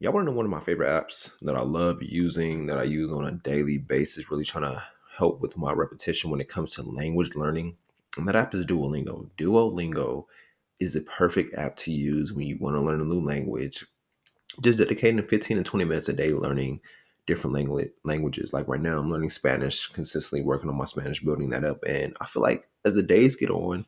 Y'all want to know one of my favorite apps that I love using, that I use on a daily basis, really trying to help with my repetition when it comes to language learning? And that app is Duolingo. Duolingo is the perfect app to use when you want to learn a new language. Just dedicating 15 to 20 minutes a day learning different languages. Like right now, I'm learning Spanish, consistently working on my Spanish, building that up. And I feel like as the days get on,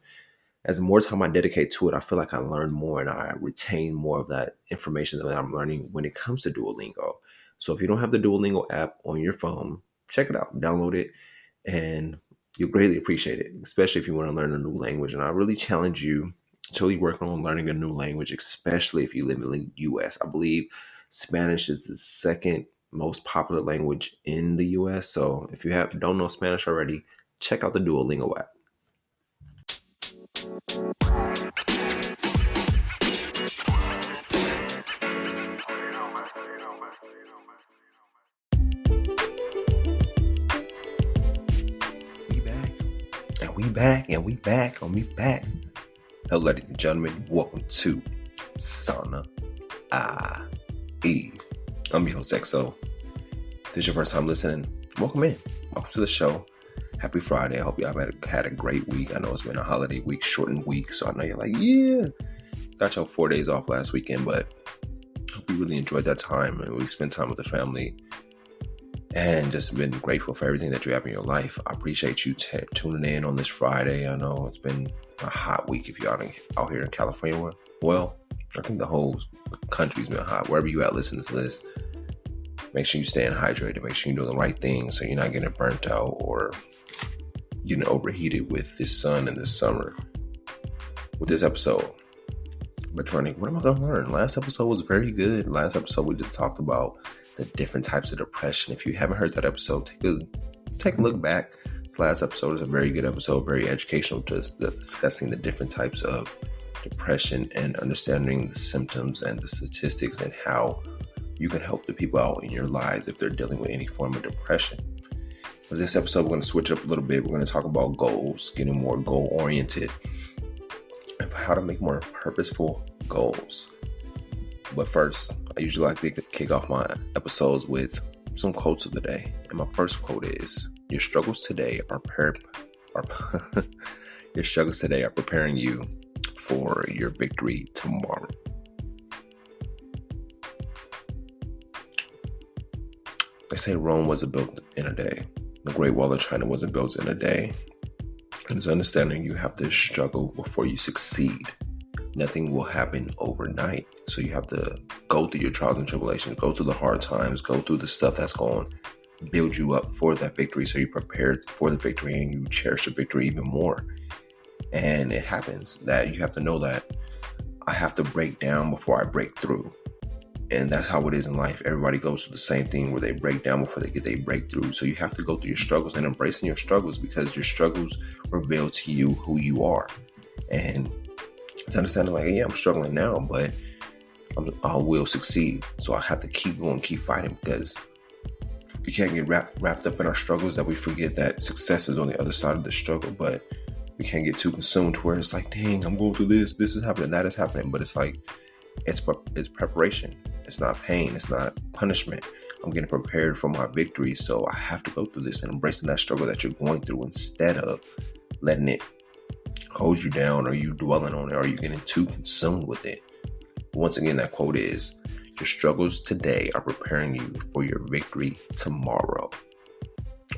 as more time I dedicate to it, I feel like I learn more and I retain more of that information that I'm learning when it comes to Duolingo. So if you don't have the Duolingo app on your phone, check it out, download it, and you'll greatly appreciate it, especially if you want to learn a new language. And I really challenge you to really work on learning a new language, especially if you live in the US. I believe Spanish is the second most popular language in the US. So if you don't know Spanish already, check out the Duolingo app. We back. Hello, ladies and gentlemen. Welcome to Sauna IE. I'm your host, XO. If this is your first time listening, welcome in. Welcome to the show. Happy Friday. I hope y'all had a great week. I know it's been a holiday week, shortened week, so I know you're like, yeah. Got y'all 4 days off last weekend, but I hope you really enjoyed that time and we spent time with the family and just been grateful for everything that you have in your life. I appreciate you tuning in on this Friday. I know it's been a hot week if you're out here in California. Well, I think the whole country's been hot. Wherever you at listening to this, make sure you staying hydrated. Make sure you're doing the right thing so you're not getting burnt out or getting overheated with this sun and this summer. With this episode, what am I going to learn? Last episode was very good. Last episode, we just talked about the different types of depression. If you haven't heard that episode, take a look back. This last episode is a very good episode, very educational, just discussing the different types of depression and understanding the symptoms and the statistics and how you can help the people out in your lives if they're dealing with any form of depression. For this episode, we're going to switch up a little bit. We're going to talk about goals, getting more goal-oriented, and how to make more purposeful goals. But first, I usually like to kick off my episodes with some quotes of the day. And my first quote is, your struggles today are preparing you for your victory tomorrow. They say Rome wasn't built in a day. The Great Wall of China wasn't built in a day. And it's understanding you have to struggle before you succeed. Nothing will happen overnight. So you have to go through your trials and tribulations, go through the hard times, go through the stuff that's going to build you up for that victory. So you're prepared for the victory and you cherish the victory even more. And it happens that you have to know that I have to break down before I break through. And that's how it is in life. Everybody goes through the same thing where they break down before they get their breakthrough. So you have to go through your struggles and embracing your struggles because your struggles reveal to you who you are. And it's understanding like, yeah, I'm struggling now, but I will succeed. So I have to keep going, keep fighting because we can't get wrapped up in our struggles that we forget that success is on the other side of the struggle. But we can't get too consumed to where it's like, dang, I'm going through this is happening, that is happening. But it's like, it's preparation. It's not pain. It's not punishment. I'm getting prepared for my victory. So I have to go through this and embracing that struggle that you're going through instead of letting it hold you down or you dwelling on it or you getting too consumed with it. Once again, that quote is, your struggles today are preparing you for your victory tomorrow.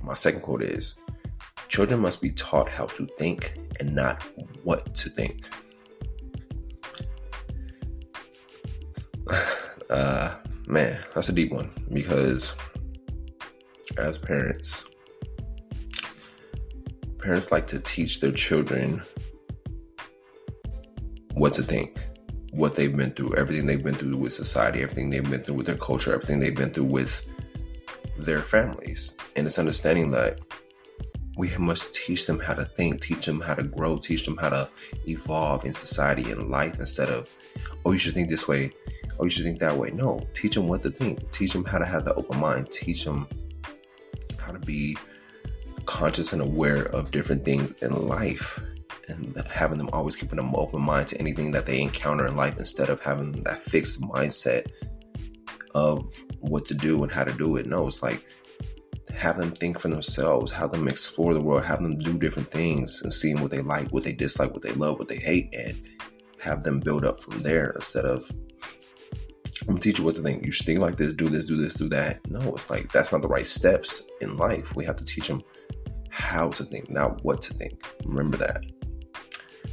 My second quote is, children must be taught how to think and not what to think. Man, that's a deep one because as parents like to teach their children what to think, what they've been through, everything they've been through with society, everything they've been through with their culture, everything they've been through with their families. And it's understanding that we must teach them how to think, teach them how to grow, teach them how to evolve in society and life instead of, oh, you should think this way. Oh, you should think that way. No, teach them what to think. Teach them how to have the open mind. Teach them how to be conscious and aware of different things in life and having them always keeping an open mind to anything that they encounter in life instead of having that fixed mindset of what to do and how to do it. No, it's like have them think for themselves, have them explore the world, have them do different things and seeing what they like, what they dislike, what they love, what they hate, and have them build up from there instead of, I'm gonna teach you what to think. You should think like this, do this, do this, do that. No, it's like that's not the right steps in life. We have to teach them how to think, not what to think. Remember that.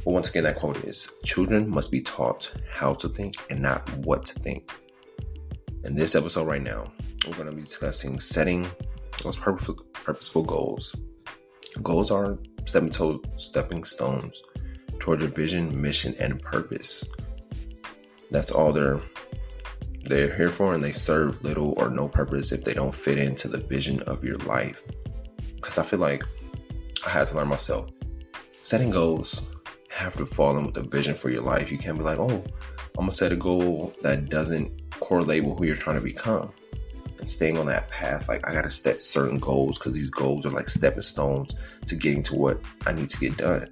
But once again, that quote is, children must be taught how to think and not what to think. In this episode right now, we're going to be discussing setting those purposeful goals. Goals are stepping stones toward your vision, mission, and purpose. That's all they're here for, and they serve little or no purpose if they don't fit into the vision of your life. Because I feel like I had to learn myself. Setting goals have to fall in with the vision for your life. You can't be like, oh, I'm going to set a goal that doesn't correlate with who you're trying to become. And staying on that path, like I got to set certain goals because these goals are like stepping stones to getting to what I need to get done.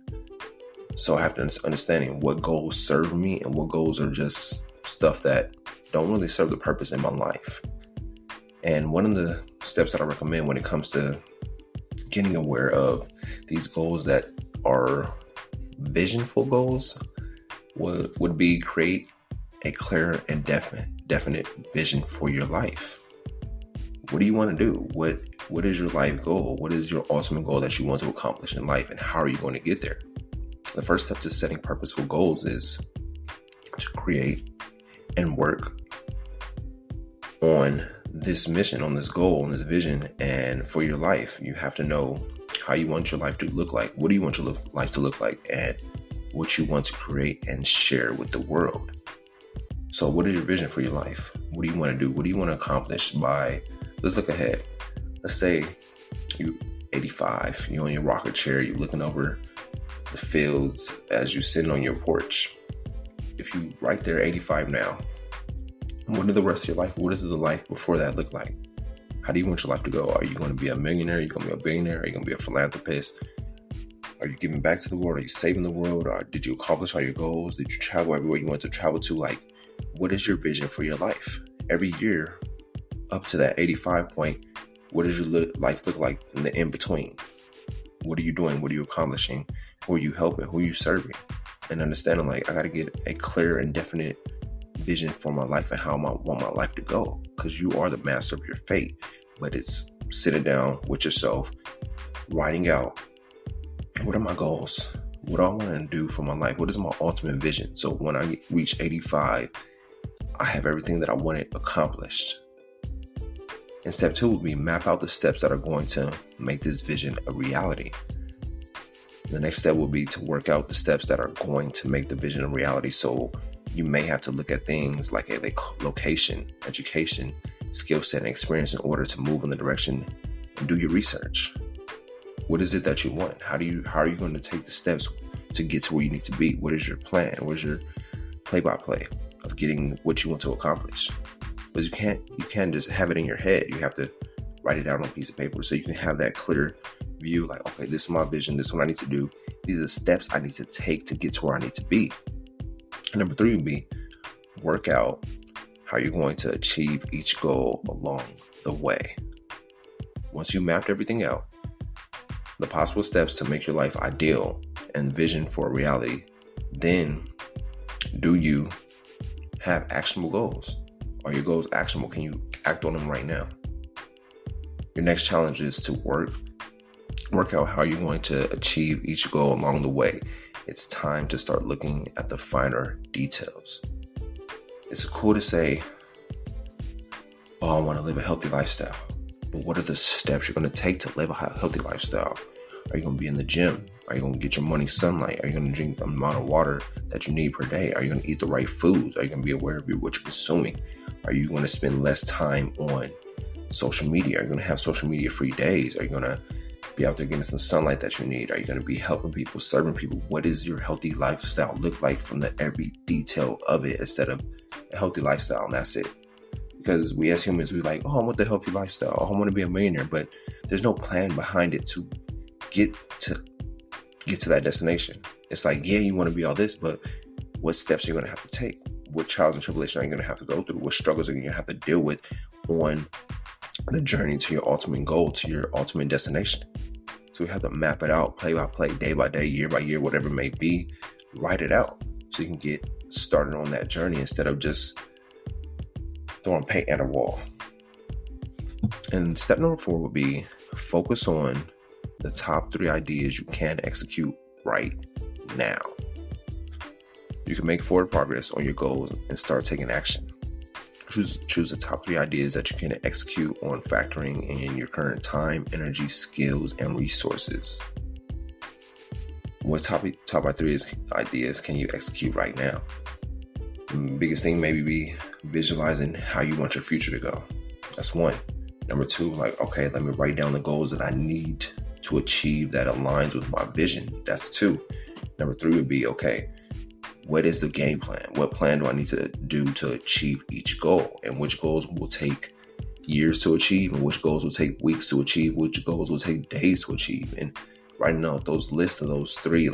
So I have to understanding what goals serve me and what goals are just stuff that don't really serve the purpose in my life. And one of the steps that I recommend when it comes to getting aware of these goals that are visionful goals would be create a clear and definite vision for your life. What do you want to do? What is your life goal? What is your ultimate goal that you want to accomplish in life, and how are you going to get there? The first step to setting purposeful goals is to create and work on this mission, on this goal, on this vision. And for your life, you have to know how you want your life to look like. What do you want your life to look like? And what you want to create and share with the world. So what is your vision for your life? What do you want to do? What do you want to accomplish by, let's look ahead. Let's say you're 85, you're on your rocker chair, you're looking over the fields as you're sitting on your porch. If you right there 85 now, what are the rest of your life? What does the life before that look like? How do you want your life to go? Are you going to be a millionaire? Are you going to be a billionaire? Are you going to be a philanthropist? Are you giving back to the world? Are you saving the world? Or did you accomplish all your goals? Did you travel everywhere you want to travel to? Like, what is your vision for your life? Every year up to that 85 point, what does your life look like in the in-between? What are you doing? What are you accomplishing? Who are you helping? Who are you serving? And understanding, like, I got to get a clear and definite vision for my life and how I want my life to go. Because you are the master of your fate. But it's sitting down with yourself, writing out, what are my goals? What do I want to do for my life? What is my ultimate vision? So when I reach 85, I have everything that I wanted accomplished. And step 2 would be map out the steps that are going to make this vision a reality. The next step will be to work out the steps that are going to make the vision a reality. So you may have to look at things like a location, education, skill set, and experience in order to move in the direction and do your research. What is it that you want? How are you going to take the steps to get to where you need to be? What is your plan? What is your play-by-play of getting what you want to accomplish? Because you can't just have it in your head. You have to write it down on a piece of paper so you can have that clear view. Like, okay, this is my vision. This is what I need to do. These are the steps I need to take to get to where I need to be. And number 3 would be work out how you're going to achieve each goal along the way. Once you mapped everything out, the possible steps to make your life ideal and vision for reality, then do you have actionable goals? Are your goals actionable? Can you act on them right now? Your next challenge is to work out how you're going to achieve each goal along the way. It's time to start looking at the finer details. It's cool to say, oh, I want to live a healthy lifestyle. But what are the steps you're going to take to live a healthy lifestyle? Are you going to be in the gym? Are you going to get your morning sunlight? Are you going to drink the amount of water that you need per day? Are you going to eat the right foods? Are you going to be aware of what you're consuming? Are you going to spend less time on social media? Are you going to have social media free days? Are you going to be out there getting some sunlight that you need? Are you going to be helping people, serving people? What does your healthy lifestyle look like from the every detail of it instead of a healthy lifestyle and that's it? Because we as humans, we like, oh, I want the healthy lifestyle. Oh, I want to be a millionaire. But there's no plan behind it to get to that destination. It's like, yeah, you want to be all this, but what steps are you going to have to take? what trials and tribulations are you going to have to go through? What struggles are you going to have to deal with on the journey to your ultimate goal, to your ultimate destination? So we have to map it out, play by play, day by day, year by year, whatever it may be. Write it out so you can get started on that journey instead of just throwing paint at a wall. And step number 4 would be focus on the top 3 ideas you can execute right now. You can make forward progress on your goals and start taking action. Choose the top 3 ideas that you can execute on, factoring in your current time, energy, skills, and resources. What top 3 ideas can you execute right now? The biggest thing maybe be visualizing how you want your future to go. That's 1. Number 2, okay, let me write down the goals that I need to achieve that aligns with my vision. That's 2. Number 3 would be, okay, what is the game plan? What plan do I need to do to achieve each goal? And which goals will take years to achieve, and which goals will take weeks to achieve, which goals will take days to achieve. And writing out those lists of those 3,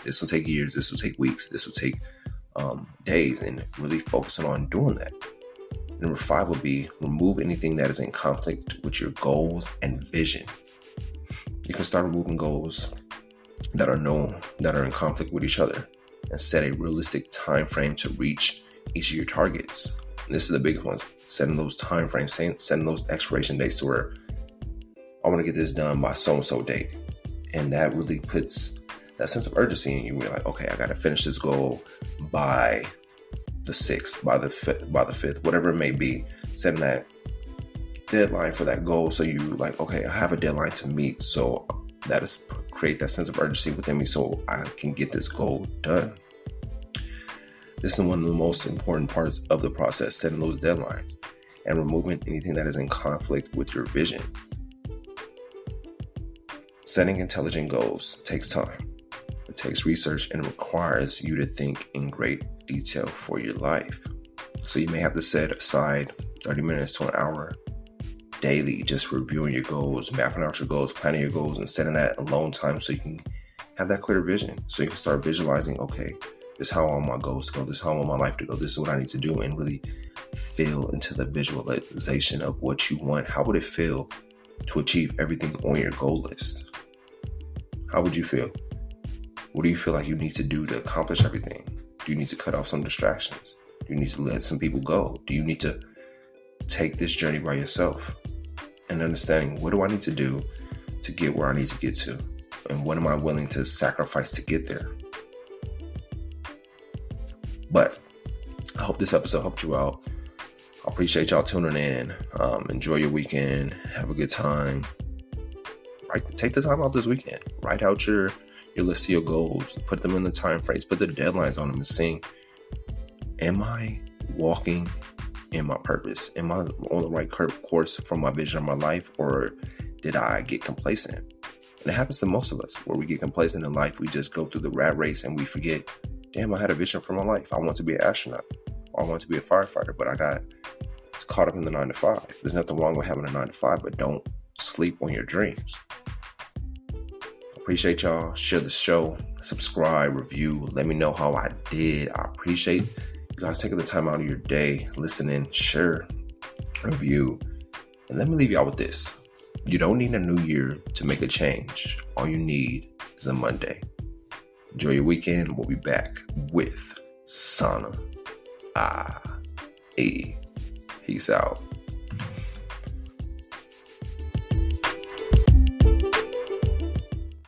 this will take years, this will take weeks, this will take days, and really focusing on doing that. Number 5 would be remove anything that is in conflict with your goals and vision. You can start removing goals that are in conflict with each other, and set a realistic time frame to reach each of your targets. And this is the biggest one, setting those time frames, setting those expiration dates to where I want to get this done by so-and-so date. And that really puts that sense of urgency in you. You're like, okay, I got to finish this goal by the 6th, by the 5th, whatever it may be, setting that deadline for that goal. So you okay, I have a deadline to meet. So that is create that sense of urgency within me so I can get this goal done. This is one of the most important parts of the process, setting those deadlines and removing anything that is in conflict with your vision. Setting intelligent goals takes time. It takes research and requires you to think in great detail for your life. So you may have to set aside 30 minutes to an hour daily, just reviewing your goals, mapping out your goals, planning your goals, and setting that alone time so you can have that clear vision. So you can start visualizing, okay, this is how I want my goals to go, this is how I want my life to go, this is what I need to do, and really feel into the visualization of what you want. How would it feel to achieve everything on your goal list? How would you feel? What do you feel like you need to do to accomplish everything? Do you need to cut off some distractions? Do you need to let some people go? Do you need to take this journey by yourself? And understanding, what do I need to do to get where I need to get to? And what am I willing to sacrifice to get there? But I hope this episode helped you out. I appreciate y'all tuning in. Enjoy your weekend. Have a good time. Take the time out this weekend. Write out your list of your goals. Put them in the time frames. Put the deadlines on them and seeing, am I walking in my purpose? Am I on the right course for my vision of my life, or did I get complacent? And it happens to most of us, where we get complacent in life. We just go through the rat race and we forget, damn, I had a vision for my life. I want to be an astronaut, or I want to be a firefighter, but I got caught up in the 9 to 5. There's nothing wrong with having a 9 to 5, but don't sleep on your dreams. Appreciate y'all. Share the show, subscribe, review. Let me know how I did. I appreciate you guys taking the time out of your day, listening, share, review. And let me leave y'all with this. You don't need a new year to make a change. All you need is a Monday. Enjoy your weekend. We'll be back with Sana. Peace out.